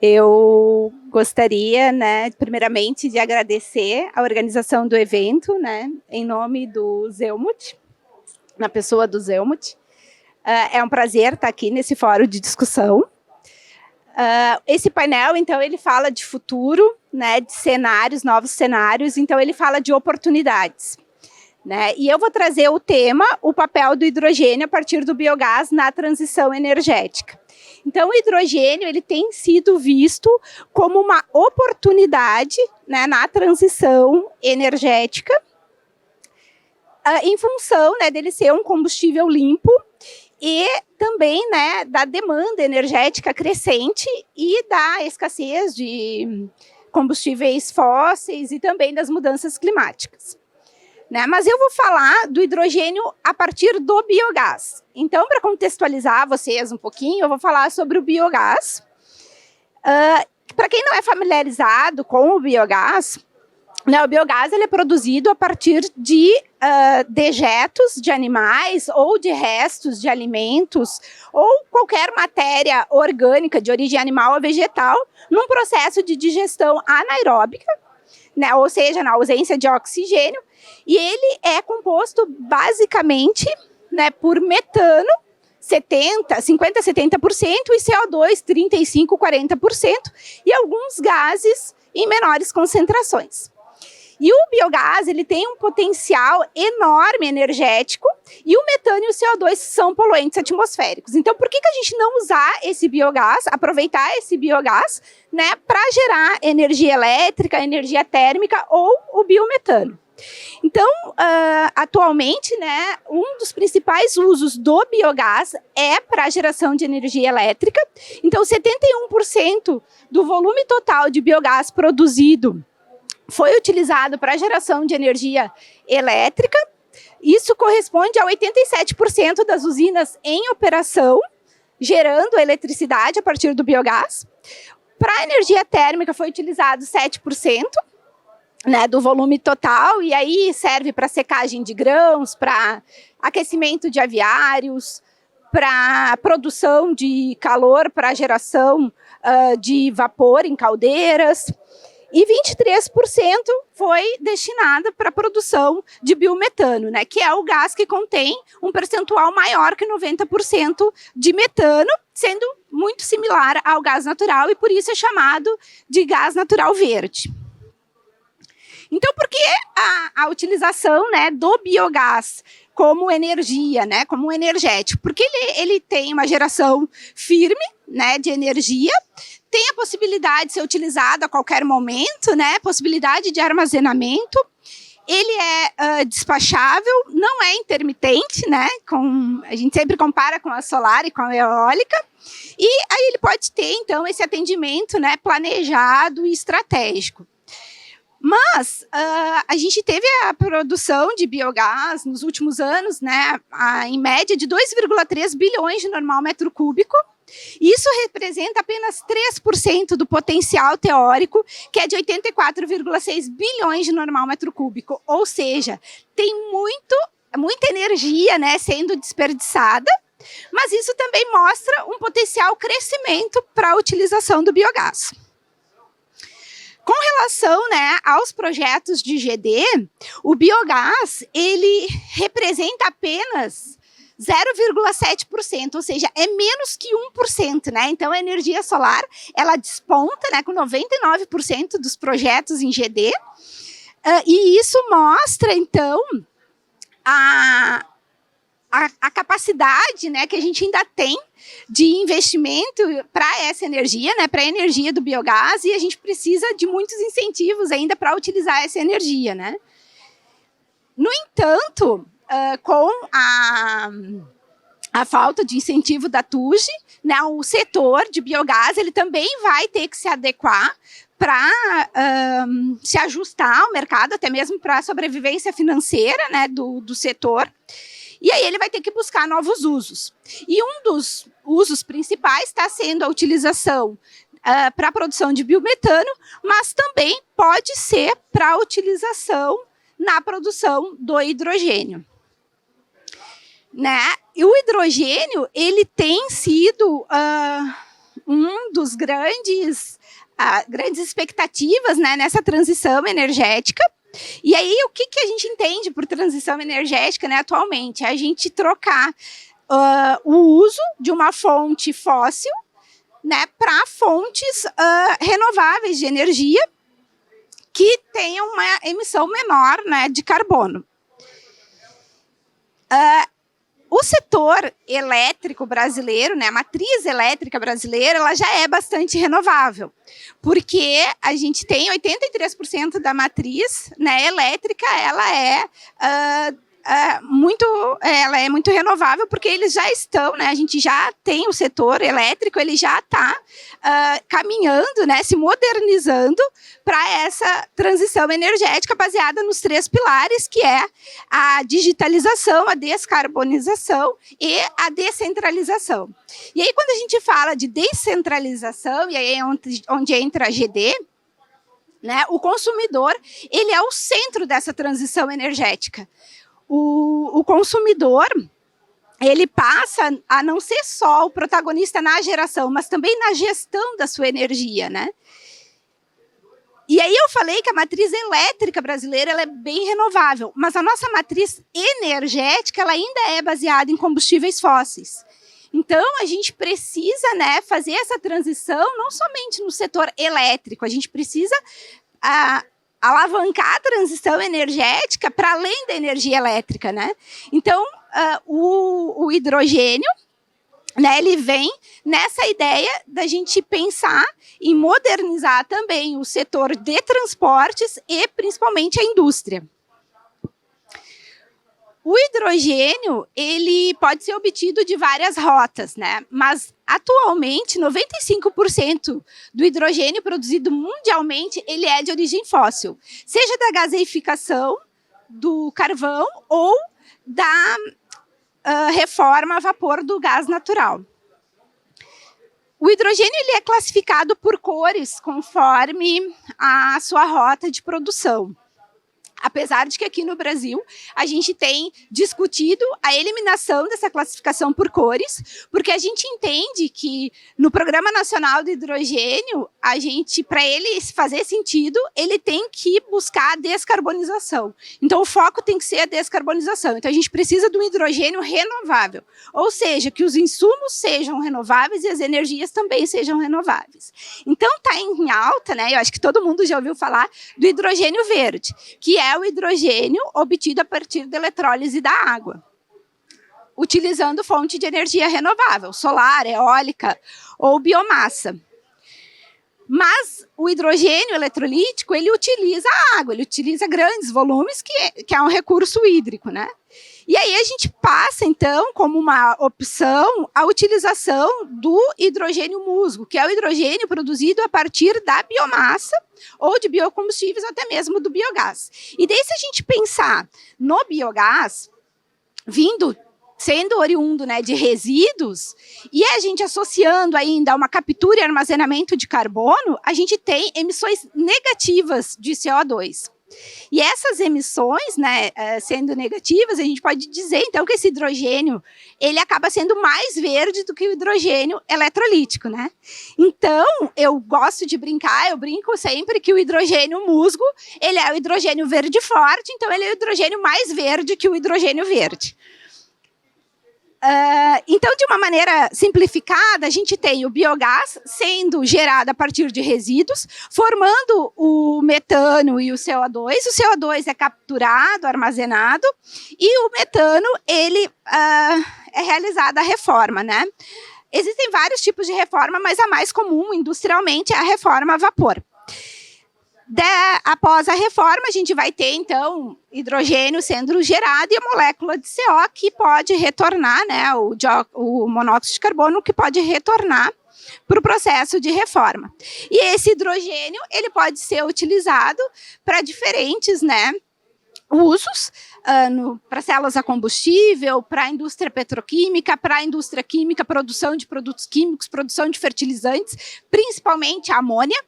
Eu gostaria, né, primeiramente, de agradecer a organização do evento, né, em nome do Zelmut, na pessoa do Zelmut. É um prazer estar aqui nesse fórum de discussão. Esse painel, então, ele fala de futuro, né, de cenários, novos cenários, então ele fala de oportunidades. Né? E eu vou trazer o tema, o papel do hidrogênio a partir do biogás na transição energética. Então, o hidrogênio ele tem sido visto como uma oportunidade, né, na transição energética, em função, né, dele ser um combustível limpo e também, né, da demanda energética crescente e da escassez de combustíveis fósseis e também das mudanças climáticas. Né? Mas eu vou falar do hidrogênio a partir do biogás. Então, para contextualizar vocês um pouquinho, eu vou falar sobre o biogás. Para quem não é familiarizado com o biogás, né, o biogás ele é produzido a partir de dejetos de animais ou de restos de alimentos ou qualquer matéria orgânica de origem animal ou vegetal num processo de digestão anaeróbica, né, ou seja, na ausência de oxigênio, e ele é composto basicamente, né, por metano, 50% a 70%, e CO2, 35% a 40%, e alguns gases em menores concentrações. E o biogás ele tem um potencial enorme energético, e o metano e o CO2 são poluentes atmosféricos. Então, por que a gente não usar esse biogás, aproveitar esse biogás, né, para gerar energia elétrica, energia térmica ou o biometano? Então, atualmente, né, um dos principais usos do biogás é para a geração de energia elétrica. Então, 71% do volume total de biogás produzido foi utilizado para a geração de energia elétrica. Isso corresponde a 87% das usinas em operação, gerando eletricidade a partir do biogás. Para a energia térmica foi utilizado 7%. Né, do volume total, e aí serve para secagem de grãos, para aquecimento de aviários, para produção de calor, para geração de vapor em caldeiras, e 23% foi destinada para a produção de biometano, né, que é o gás que contém um percentual maior que 90% de metano, sendo muito similar ao gás natural, e por isso é chamado de gás natural verde. Então, por que a utilização, né, do biogás como energia, né, como um energético? Porque ele tem uma geração firme, né, de energia, tem a possibilidade de ser utilizado a qualquer momento, né, possibilidade de armazenamento, ele é despachável, não é intermitente, né, a gente sempre compara com a solar e com a eólica, e aí ele pode ter, então, esse atendimento, né, planejado e estratégico. Mas a gente teve a produção de biogás nos últimos anos, né, em média de 2,3 bilhões de normal metro cúbico. Isso representa apenas 3% do potencial teórico, que é de 84,6 bilhões de normal metro cúbico. Ou seja, tem muita energia, né, sendo desperdiçada, mas isso também mostra um potencial crescimento para a utilização do biogás. Com relação, né, aos projetos de GD, o biogás ele representa apenas 0,7%, ou seja, é menos que 1%, né? Então a energia solar ela desponta, né, com 99% dos projetos em GD, e isso mostra então a capacidade, né, que a gente ainda tem de investimento para essa energia, né, para a energia do biogás, e a gente precisa de muitos incentivos ainda para utilizar essa energia, né? No entanto, com a falta de incentivo da TUG, né, o setor de biogás ele também vai ter que se adequar para se ajustar ao mercado, até mesmo para a sobrevivência financeira, né, do setor. E aí ele vai ter que buscar novos usos. E um dos usos principais está sendo a utilização para a produção de biometano, mas também pode ser para a utilização na produção do hidrogênio. Né? E o hidrogênio ele tem sido dos grandes expectativas, né, nessa transição energética. E aí, o que a gente entende por transição energética, né, atualmente? É a gente trocar o uso de uma fonte fóssil, né, para fontes renováveis de energia que tenham uma emissão menor, né, de carbono. O setor elétrico brasileiro, né, a matriz elétrica brasileira, ela já é bastante renovável, porque a gente tem 83% da matriz, né, elétrica, ela é muito renovável, porque eles já estão, né, a gente já tem o setor elétrico, ele já está caminhando, né, se modernizando para essa transição energética baseada nos 3 pilares, que é a digitalização, a descarbonização e a descentralização. E aí, quando a gente fala de descentralização, e aí é onde entra a GD, né, o consumidor, ele é o centro dessa transição energética. O consumidor, ele passa a não ser só o protagonista na geração, mas também na gestão da sua energia, né? E aí eu falei que a matriz elétrica brasileira ela é bem renovável, mas a nossa matriz energética ela ainda é baseada em combustíveis fósseis. Então, a gente precisa, né, fazer essa transição não somente no setor elétrico, a gente precisa alavancar a transição energética para além da energia elétrica, né? Então, o hidrogênio, né, ele vem nessa ideia da gente pensar em modernizar também o setor de transportes e principalmente a indústria. O hidrogênio, ele pode ser obtido de várias rotas, né? Mas, atualmente, 95% do hidrogênio produzido mundialmente, ele é de origem fóssil. Seja da gaseificação, do carvão ou da reforma a vapor do gás natural. O hidrogênio ele é classificado por cores, conforme a sua rota de produção. Apesar de que aqui no Brasil a gente tem discutido a eliminação dessa classificação por cores, porque a gente entende que no Programa Nacional do Hidrogênio, a gente, para ele fazer sentido, ele tem que buscar a descarbonização. Então, o foco tem que ser a descarbonização. Então, a gente precisa de um hidrogênio renovável, ou seja, que os insumos sejam renováveis e as energias também sejam renováveis. Então, está em alta, né? Eu acho que todo mundo já ouviu falar do hidrogênio verde, que é o hidrogênio obtido a partir da eletrólise da água, utilizando fonte de energia renovável, solar, eólica ou biomassa. Mas o hidrogênio eletrolítico, ele utiliza a água, ele utiliza grandes volumes, que é um recurso hídrico, né? E aí a gente passa, então, como uma opção, a utilização do hidrogênio musgo, que é o hidrogênio produzido a partir da biomassa, ou de biocombustíveis, ou até mesmo do biogás. E daí, se a gente pensar no biogás, sendo oriundo, né, de resíduos, e a gente associando ainda a uma captura e armazenamento de carbono, a gente tem emissões negativas de CO2. E essas emissões, né, sendo negativas, a gente pode dizer, então, que esse hidrogênio, ele acaba sendo mais verde do que o hidrogênio eletrolítico, né? Então, eu gosto de brincar, eu brinco sempre que o hidrogênio musgo, ele é o hidrogênio verde forte, então ele é o hidrogênio mais verde que o hidrogênio verde. Então, de uma maneira simplificada, a gente tem o biogás sendo gerado a partir de resíduos, formando o metano e o CO2. O CO2 é capturado, armazenado, e o metano, ele é realizada a reforma, né? Existem vários tipos de reforma, mas a mais comum, industrialmente, é a reforma a vapor. Após a reforma, a gente vai ter, então, hidrogênio sendo gerado e a molécula de CO que pode retornar, né, o monóxido de carbono que pode retornar para o processo de reforma. E esse hidrogênio, ele pode ser utilizado para diferentes, né, usos, para células a combustível, para a indústria petroquímica, para a indústria química, produção de produtos químicos, produção de fertilizantes, principalmente a amônia,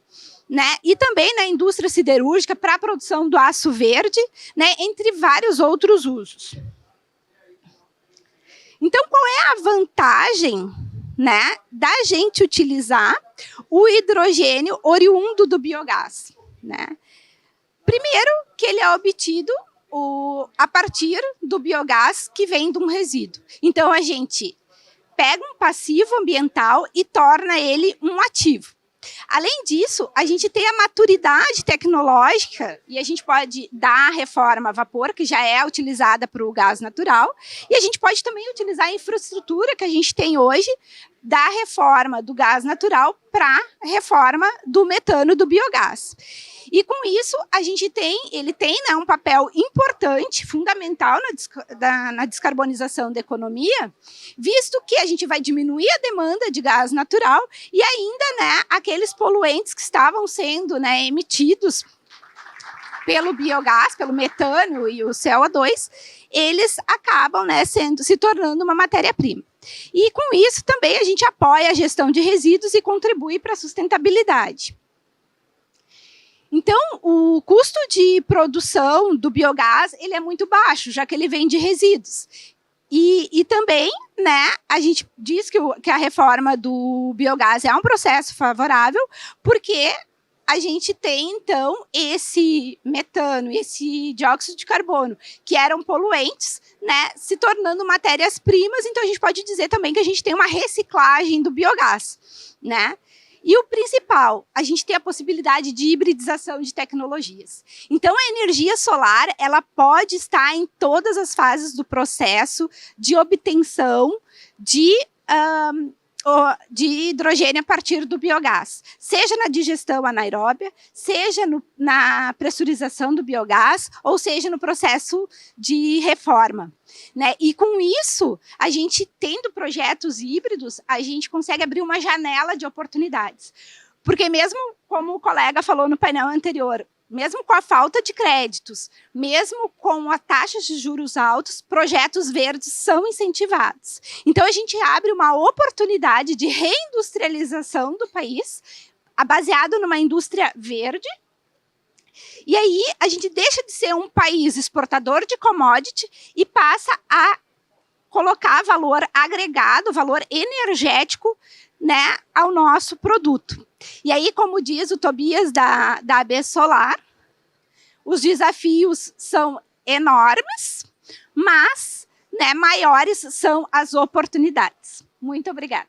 né? E também na indústria siderúrgica para a produção do aço verde, né? Entre vários outros usos. Então, qual é a vantagem né, da gente utilizar o hidrogênio oriundo do biogás, né? Primeiro, que ele é obtido a partir do biogás que vem de um resíduo. Então, a gente pega um passivo ambiental e torna ele um ativo. Além disso, a gente tem a maturidade tecnológica e a gente pode dar a reforma a vapor, que já é utilizada para o gás natural, e a gente pode também utilizar a infraestrutura que a gente tem hoje da reforma do gás natural para a reforma do metano do biogás. E com isso, ele tem, né, um papel importante, fundamental na descarbonização da economia, visto que a gente vai diminuir a demanda de gás natural e ainda, né, aqueles poluentes que estavam sendo, né, emitidos pelo biogás, pelo metano e o CO2, eles acabam, né, se tornando uma matéria-prima. E com isso também a gente apoia a gestão de resíduos e contribui para a sustentabilidade. Então, o custo de produção do biogás ele é muito baixo, já que ele vem de resíduos. E também, né, a gente diz que a reforma do biogás é um processo favorável, porque a gente tem, então, esse metano e esse dióxido de carbono, que eram poluentes, né, se tornando matérias-primas. Então, a gente pode dizer também que a gente tem uma reciclagem do biogás, né? E o principal, a gente tem a possibilidade de hibridização de tecnologias. Então, a energia solar, ela pode estar em todas as fases do processo de obtenção de hidrogênio a partir do biogás, seja na digestão anaeróbia, seja na pressurização do biogás, ou seja no processo de reforma. Né? E com isso, a gente tendo projetos híbridos, a gente consegue abrir uma janela de oportunidades. Porque mesmo, como o colega falou no painel anterior, mesmo com a falta de créditos, mesmo com a taxa de juros altos, projetos verdes são incentivados. Então, a gente abre uma oportunidade de reindustrialização do país, baseado numa indústria verde. E aí, a gente deixa de ser um país exportador de commodity e passa a colocar valor agregado, valor energético, né, ao nosso produto. E aí, como diz o Tobias da AB Solar, os desafios são enormes, mas, né, maiores são as oportunidades. Muito obrigada.